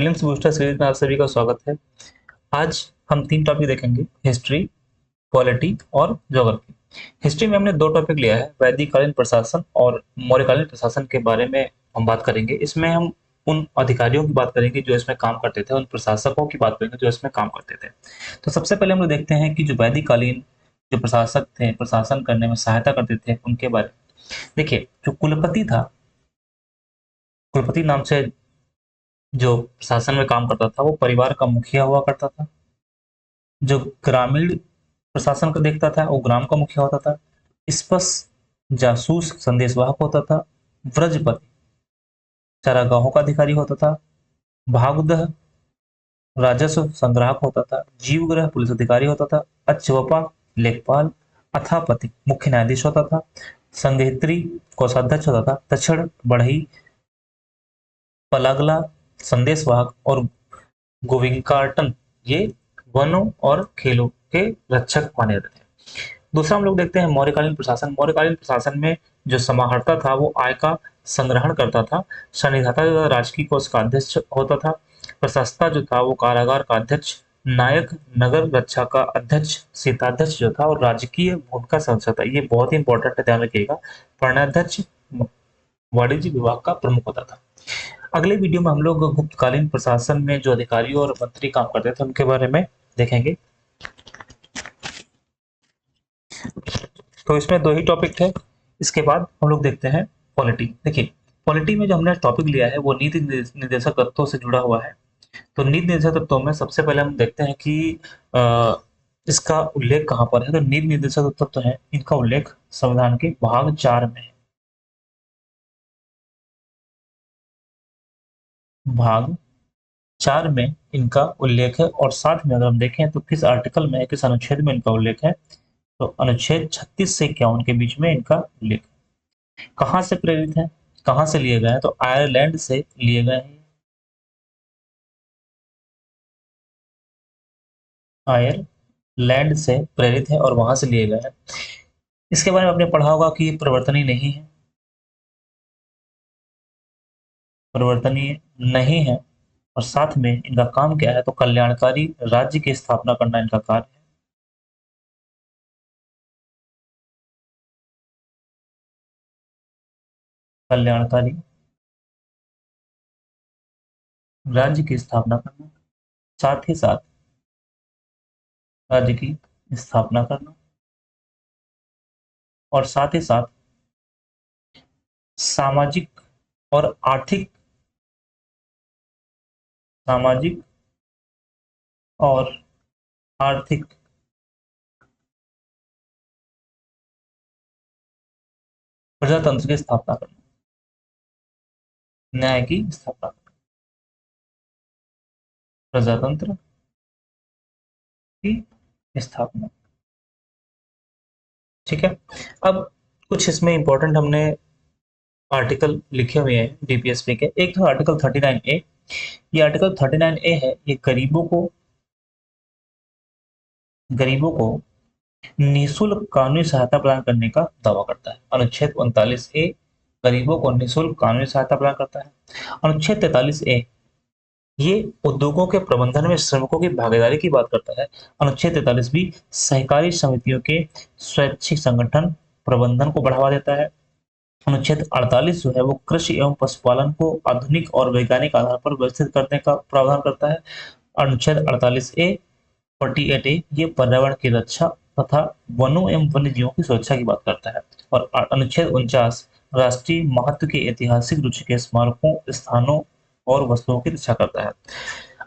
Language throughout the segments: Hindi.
प्रीलिम्स बूस्टर सीरीज में आप सभी का स्वागत है। आज हम 3 टॉपिक देखेंगे, हिस्ट्री, पॉलिटी और ज्योग्राफी। हिस्ट्री में हमने 2 टॉपिक लिया है, वैदिक कालीन प्रशासन और मौर्यकालीन प्रशासन के बारे में हम बात करेंगे। इसमें हम उन अधिकारियों की बात करेंगे जो इसमें काम करते थे, उन प्रशासकों की बात करेंगे जो इसमें काम करते थे। तो सबसे पहले हम लोग देखते हैं कि जो वैदिक कालीन जो प्रशासक थे, प्रशासन करने में सहायता करते थे, उनके बारे में देखिए। जो कुलपति था, कुलपति नाम से जो शासन में काम करता था वो परिवार का मुखिया हुआ करता था। जो ग्रामीण प्रशासन को देखता था वो ग्राम का मुखिया होता था। स्पष्ट जासूस संदेशवाहक होता था। व्रजपति चारागाहों का अधिकारी होता था। भागदह राजस्व संग्राहक होता था। जीवग्रह पुलिस अधिकारी होता था। अचवपा लेखपाल। अथापति मुख्य न्यायाधीश होता था। संघित्री कोषाध्यक्ष होता था। तक्षण बढ़ई पलागला संदेशवाहक और गोविंकाटन ये वनों और खेलों के रक्षक माने जाते थे। दूसरा हम लोग देखते हैं मौर्यकालीन प्रशासन। मौर्यकालीन प्रशासन में जो समाहर्ता था वो आय का संग्रहण करता था। सन्निधाता जो था राजकीय कोष का अध्यक्ष होता था। प्रशासता जो था वो कारागार का अध्यक्ष, नायक नगर रक्षा का अध्यक्ष, सीताध्यक्ष जो था और राजकीय भूमिका संसद था। ये बहुत ही इंपॉर्टेंट है, ध्यान रखिएगा। प्रणयाध्यक्ष वाणिज्य विभाग का प्रमुख होता था। अगले वीडियो में हम लोग गुप्तकालीन प्रशासन में जो अधिकारी और मंत्री काम करते थे उनके बारे में देखेंगे। तो इसमें 2 ही टॉपिक थे। इसके बाद हम लोग देखते हैं पॉलिटी। देखिए, पॉलिटी में जो हमने टॉपिक लिया है वो नीति निर्देशक तत्वों से जुड़ा हुआ है। तो नीति निर्देशक तत्वों में सबसे पहले हम देखते हैं कि इसका उल्लेख कहाँ पर है। तो नीति निर्देशक तत्व है, इनका उल्लेख संविधान के भाग 4 में है। भाग 4 में इनका उल्लेख है और साथ में अगर हम देखें तो किस आर्टिकल में है, किस अनुच्छेद में इनका उल्लेख है, तो अनुच्छेद 36 से 51 के बीच में इनका उल्लेख है। कहाँ से प्रेरित है, कहाँ से लिए गए हैं, तो आयरलैंड से लिए गए हैं। आयरलैंड से प्रेरित है और वहां से लिए गए हैं। इसके बारे में आपने पढ़ा होगा कि ये परिवर्तनीय नहीं है, परिवर्तनीय नहीं है। और साथ में इनका काम क्या है, तो कल्याणकारी राज्य की स्थापना करना इनका कार्य है। कल्याणकारी राज्य की स्थापना करना, साथ ही साथ राज्य की स्थापना करना और साथ ही साथ सामाजिक और आर्थिक, सामाजिक और आर्थिक प्रजातंत्र की स्थापना करना, न्याय की स्थापना करना, प्रजातंत्र की स्थापना। ठीक है। अब कुछ इसमें इंपॉर्टेंट हमने आर्टिकल लिखे हुए हैं डीपीएसपी के। एक तो आर्टिकल 39A। ये आर्टिकल 39A है, ये गरीबों को निःशुल्क कानूनी सहायता प्रदान करने का दावा करता है। अनुच्छेद 39A गरीबों को निःशुल्क कानूनी सहायता प्रदान करता है। अनुच्छेद 43A ये उद्योगों के प्रबंधन में श्रमिकों की भागीदारी की बात करता है। अनुच्छेद 43B सहकारी समितियों के स्वैच्छिक संगठन प्रबंधन को बढ़ावा देता है। अनुच्छेद 48 जो है वो कृषि एवं पशुपालन को आधुनिक और वैज्ञानिक आधार पर व्यवस्थित करने का प्रावधान करता है। अनुच्छेद 48A 48A ये पर्यावरण की रक्षा तथा वनों एवं वन्य जीवों की सुरक्षा की बात करता है। और अनुच्छेद 49 राष्ट्रीय महत्व के ऐतिहासिक रुचि के स्मारकों, स्थानों और वस्तुओं की रक्षा करता है।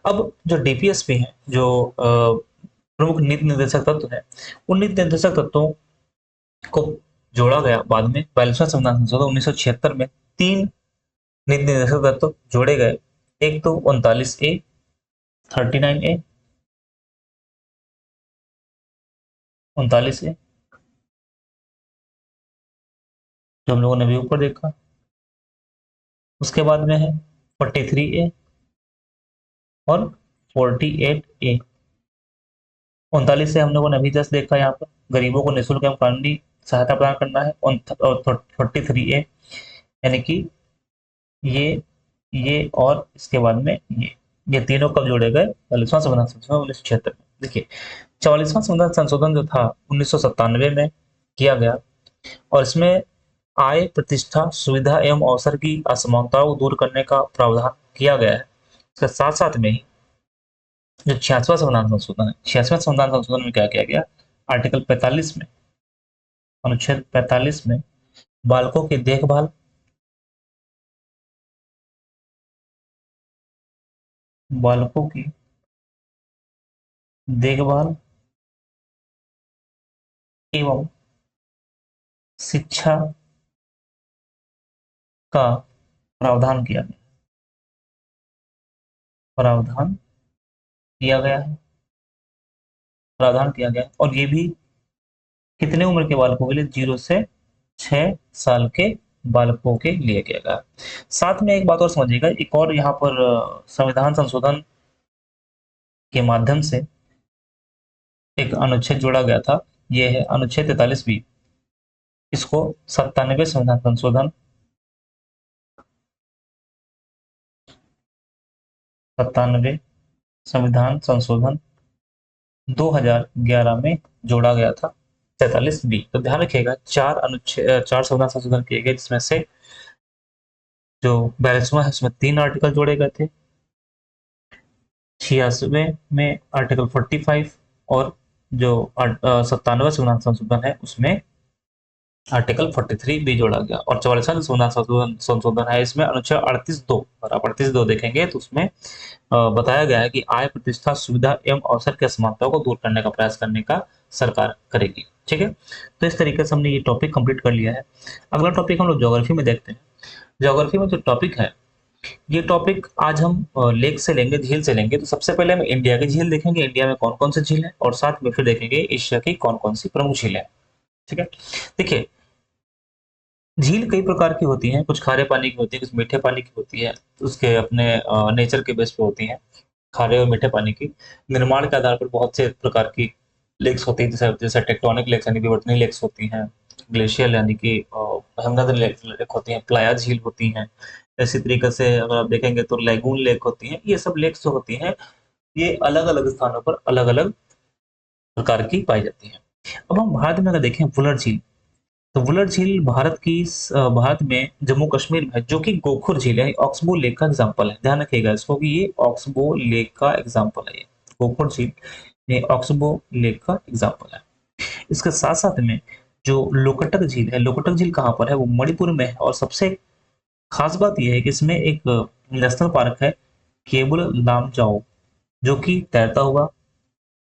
अब जो डीपीएसपी है, जो प्रमुख नीति निर्देशक तत्व है, उन नीति निर्देशक तत्वों को जोड़ा गया बाद में 42वां संविधान संशोधन 1976 में। 3 नीति निर्देशक तत्व जोड़े गए। एक तो 39A, 39A, 39A जो हम लोगों ने भी ऊपर देखा। उसके बाद में है 43A और 48A। 39 से हम लोगों ने अभी जस्ट देखा, यहाँ पर गरीबों को निःशुल्क एवं कानूनी सहायता प्रदान करना है। और 43A यानी कि ये और इसके बाद में ये ये तीनों कब जोड़े गए? 44वां संविधान संशोधन 1976 में। देखिए 44वां संविधान संशोधन जो था 1997 में किया गया, और इसमें आय, प्रतिष्ठा, सुविधा एवं अवसर की असमानताओं को दूर करने का प्रावधान किया गया है। इसके साथ साथ में ही जो 86वां संविधान संशोधन है, 86वें संविधान संशोधन में क्या किया गया? आर्टिकल 45 में, अनुच्छेद 45 में बालकों की देखभाल, बालकों की देखभाल एवं शिक्षा का प्रावधान किया गया, प्रावधान किया गया है, प्रावधान किया गया है। और ये भी कितने उम्र के बालकों के लिए? 0 से 6 साल के बालकों के लिए किया गया। साथ में एक बात और समझिएगा, एक और यहाँ पर संविधान संशोधन के माध्यम से एक अनुच्छेद जोड़ा गया था, ये है अनुच्छेद 43 बी। इसको 97वें संविधान संशोधन, 97वें संविधान संशोधन 2011 में जोड़ा गया था, 43 बी। तो ध्यान रखिएगा, चार संविधान संशोधन किए गए, जिसमें से जो 42वां है उसमें 3 आर्टिकल जोड़े गए थे, 86वें में आर्टिकल 45, और जो 97वां संविधान संशोधन है उसमें आर्टिकल 43 भी जोड़ा गया। और 44वां संविधान संशोधन संशोधन है, इसमें अनुच्छेद 38(2), और आप 38(2) देखेंगे तो उसमें बताया गया है कि आय, प्रतिष्ठा, सुविधा एवं अवसर की असमानताओं को दूर करने का प्रयास करने का सरकार करेगी। ठीक है, तो इस तरीके से हमने ये टॉपिक कंप्लीट कर लिया है। अगला टॉपिक हम लोग ज्योग्राफी में देखते हैं। ज्योग्राफी में जो टॉपिक है, ये टॉपिक आज हम लेक से लेंगे, झील से लेंगे। तो सबसे पहले हम इंडिया की झील देखेंगे, इंडिया में कौन कौन सी झील है, और साथ में फिर देखेंगे एशिया की कौन कौन सी प्रमुख झील है। ठीक है, देखिए झील कई प्रकार की होती हैं, कुछ खारे पानी की होती है, कुछ मीठे पानी की होती है, उसके अपने नेचर के बेस पे होती हैं, खारे और मीठे पानी की। निर्माण के आधार पर बहुत से प्रकार की लेक्स होती है, जैसे जैसे टेक्टोनिक लेक्स यानी विवर्तनीय लेक्स होती हैं, ग्लेशियल यानी कि हिमनद लेक होती हैं, प्लाया झील होती हैं। इसी तरीके से अगर आप देखेंगे तो लैगून लेक होती हैं। ये सब लेक्स जो होती हैं, ये अलग अलग स्थानों पर अलग अलग प्रकार की पाई जाती हैं। अब हम भारत में अगर देखें वुलर झील, तो वुलर झील भारत में जम्मू कश्मीर में है, जो कि गोखुर झील है, ऑक्सबो लेक का एग्जाम्पल है। ध्यान रखिएगा इसको कि ये ऑक्सबो लेक का एग्जाम्पल है, ये गोखुर झील ये ऑक्सबो लेक का एग्जाम्पल है। इसके साथ साथ में जो लोकटक झील है, लोकटक झील कहाँ पर है? वो मणिपुर में है। और सबसे खास बात यह है कि इसमें एक नेशनल पार्क है, केबुल लामजाओ, जो कि तैरता हुआ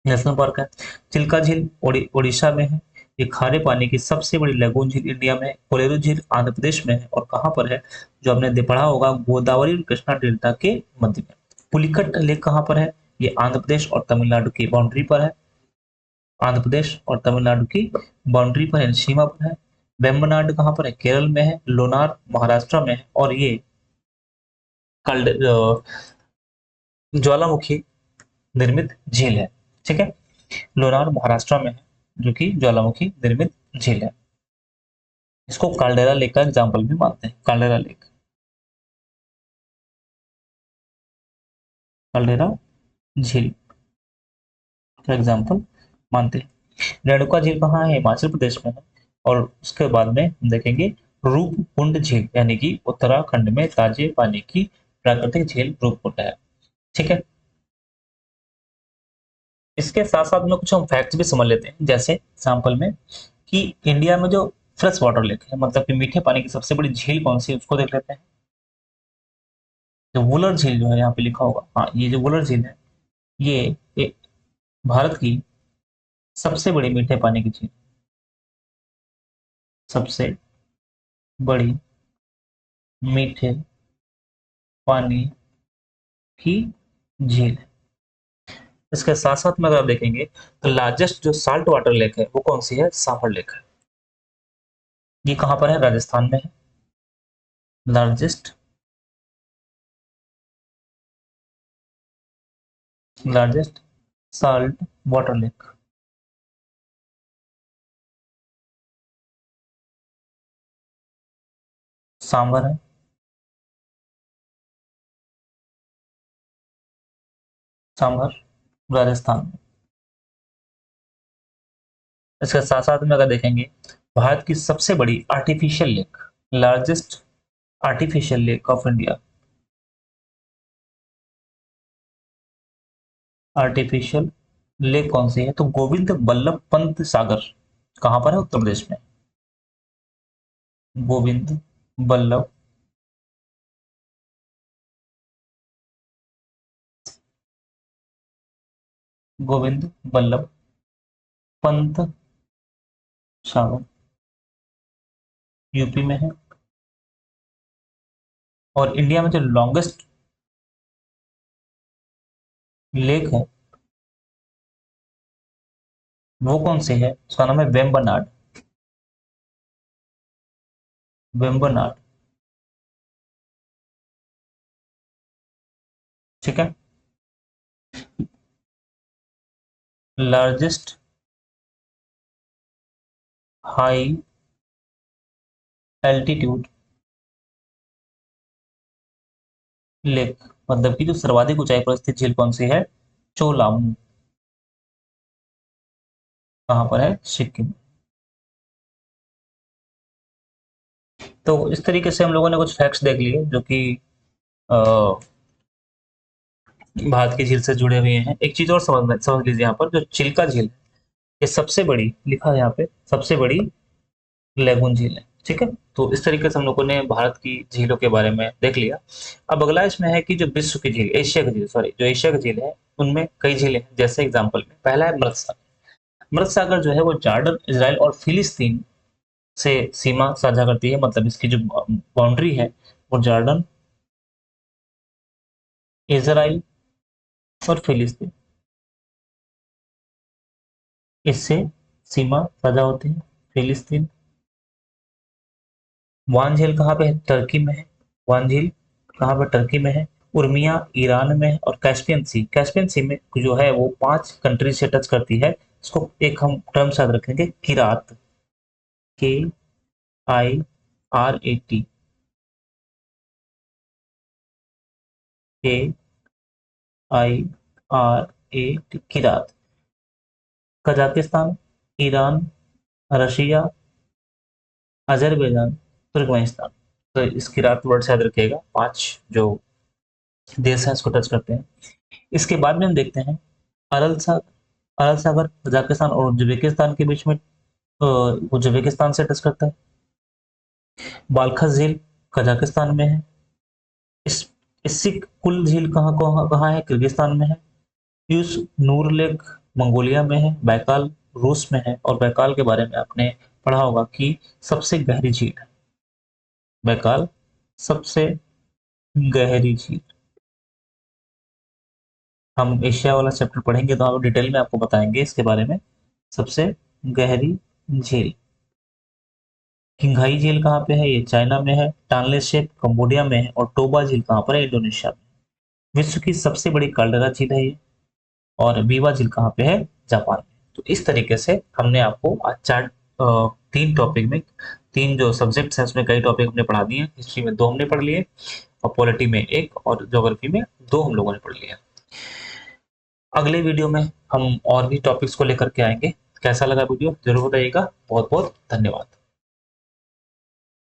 नेशनल पार्क है। चिल्का झील उड़ीसा में है। ये खारे पानी की सबसे बड़ी लैगून झील इंडिया में है। कोलेरू झील आंध्र प्रदेश में है, और कहाँ पर है? जो आपने पढ़ा होगा, गोदावरी और कृष्णा डेल्टा के मध्य में। पुलिकट लेक कहाँ पर है? ये आंध्र प्रदेश और तमिलनाडु की बाउंड्री पर है, आंध्र प्रदेश और तमिलनाडु की बाउंड्री पर है, सीमा पर है। वेम्बनाड कहाँ पर है? केरल में है। लोनार महाराष्ट्र में है, और ये ज्वालामुखी निर्मित झील है। ठीक है, लोनार महाराष्ट्र में है, जो कि ज्वालामुखी निर्मित झील है। इसको काल्डेरा लेक का एग्जाम्पल भी मानते हैं, काल्डेरा लेक, काल्डेरा झील का एग्जाम्पल मानते हैं। रेणुका झील कहाँ है? हिमाचल प्रदेश में है। और उसके बाद में हम देखेंगे रूपकुंड झील, यानी कि उत्तराखंड में ताजे पानी की प्राकृतिक झील रूपकुंड है। ठीक है, इसके साथ साथ में कुछ हम फैक्ट्स भी समझ लेते हैं, जैसे एग्जाम्पल में कि इंडिया में जो फ्रेश वाटर लेक है, मतलब कि मीठे पानी की सबसे बड़ी झील कौन सी है, उसको देख लेते हैं। जो वुलर झील जो है, यहाँ पे लिखा होगा, हाँ, ये जो वुलर झील है, ये भारत की सबसे बड़ी मीठे पानी की झील, सबसे बड़ी मीठे पानी की झील है। इसके साथ साथ में अगर आप देखेंगे तो लार्जेस्ट जो साल्ट वाटर लेक है वो कौन सी है? सापर लेक है। ये कहाँ पर है? राजस्थान में है। Largest largest salt water lake Sambhar है। सामर, राजस्थान में। इसके साथ साथ में अगर देखेंगे, भारत की सबसे बड़ी artificial lake, largest artificial lake of India, artificial lake कौन सी है? तो गोविंद बल्लभ पंत सागर, कहां पर है? उत्तर प्रदेश में। गोविंद बल्लभ गोविंद बल्लभ पंत सागर, यूपी में है। और इंडिया में जो लॉन्गेस्ट लेक है वो कौन सी है? उसका नाम है वेम्बनाड, वेम्बनाड। ठीक है। लार्जेस्ट हाई एल्टीट्यूड लेक, मतलब कि जो सर्वाधिक ऊंचाई पर स्थित झील कौन सी है? चोलामू, कहां पर है? सिक्किम। तो इस तरीके से हम लोगों ने कुछ फैक्ट्स देख लिए जो कि अ, भारत की झील से जुड़े हुए हैं। एक चीज और समझ लीजिए, यहाँ पर जो चिल्का झील है, ये सबसे बड़ी, लिखा है यहाँ पे, सबसे बड़ी लेगून झील है। ठीक है। तो इस तरीके से हम लोगों ने भारत की झीलों के बारे में देख लिया। अब अगला इसमें है कि जो विश्व की झील, एशिया की झील, सॉरी, जो एशिया की झील है उनमें कई झीलें हैं। जैसे एग्जाम्पल में पहला है मृत सागर। मृत सागर जो है वो जॉर्डन, इसराइल और फिलिस्तीन से सीमा साझा करती है। मतलब इसकी जो बाउंड्री है वो जॉर्डन, इसराइल और फिलिस्तीन, इससे सीमा साझा होती है। फिलिस्तीन। वान झील कहाँ पे है? टर्की में है। वान झील कहाँ पे? टर्की में है। उर्मिया ईरान में है। और कैस्पियन सी, कैस्पियन सी में जो है वो 5 कंट्री से टच करती है। इसको एक हम टर्म याद रखेंगे, Kirat, KIRAT, KIRAT, Kirat. Kazakhstan, Iran, Russia, Azerbaijan, Turkmenistan. तो इस किरात वर्ड से याद रखिएगा, 5 जो देश हैं इसको टच करते हैं। इसके बाद में हम देखते हैं अरल सागर। अरल सागर कजाकिस्तान और उज्बेकिस्तान के बीच में, उज्बेकिस्तान से टच करता है। बालखा झील कजाकिस्तान में है। इस इससे कुल झील कहाँ कहाँ कहाँ है? किर्गिस्तान में है। यूस नूर लेक मंगोलिया में है। बैकाल रूस में है। और बैकाल के बारे में आपने पढ़ा होगा कि सबसे गहरी झील है बैकाल, सबसे गहरी झील। हम एशिया वाला चैप्टर पढ़ेंगे तो हम डिटेल में आपको बताएंगे इसके बारे में। सबसे गहरी झील, किंघाई झील कहाँ पे है? ये चाइना में है। टानले शेक कंबोडिया में है। और टोबा झील कहाँ पर है? इंडोनेशिया में। विश्व की सबसे बड़ी काल्डेरा झील है ये। और बीवा झील कहाँ पे है? जापान में। तो इस तरीके से हमने आपको आज 3 टॉपिक में, 3 जो सब्जेक्ट्स हैं उसमें कई टॉपिक हमने पढ़ा दिए। हिस्ट्री में 2 हमने पढ़ लिए, और पॉलिटी में 1, और ज्योग्राफी में 2 हम लोगों ने पढ़ लिया। अगले वीडियो में हम और भी टॉपिक्स को लेकर के आएंगे। कैसा लगा वीडियो जरूर बताइएगा। बहुत बहुत धन्यवाद।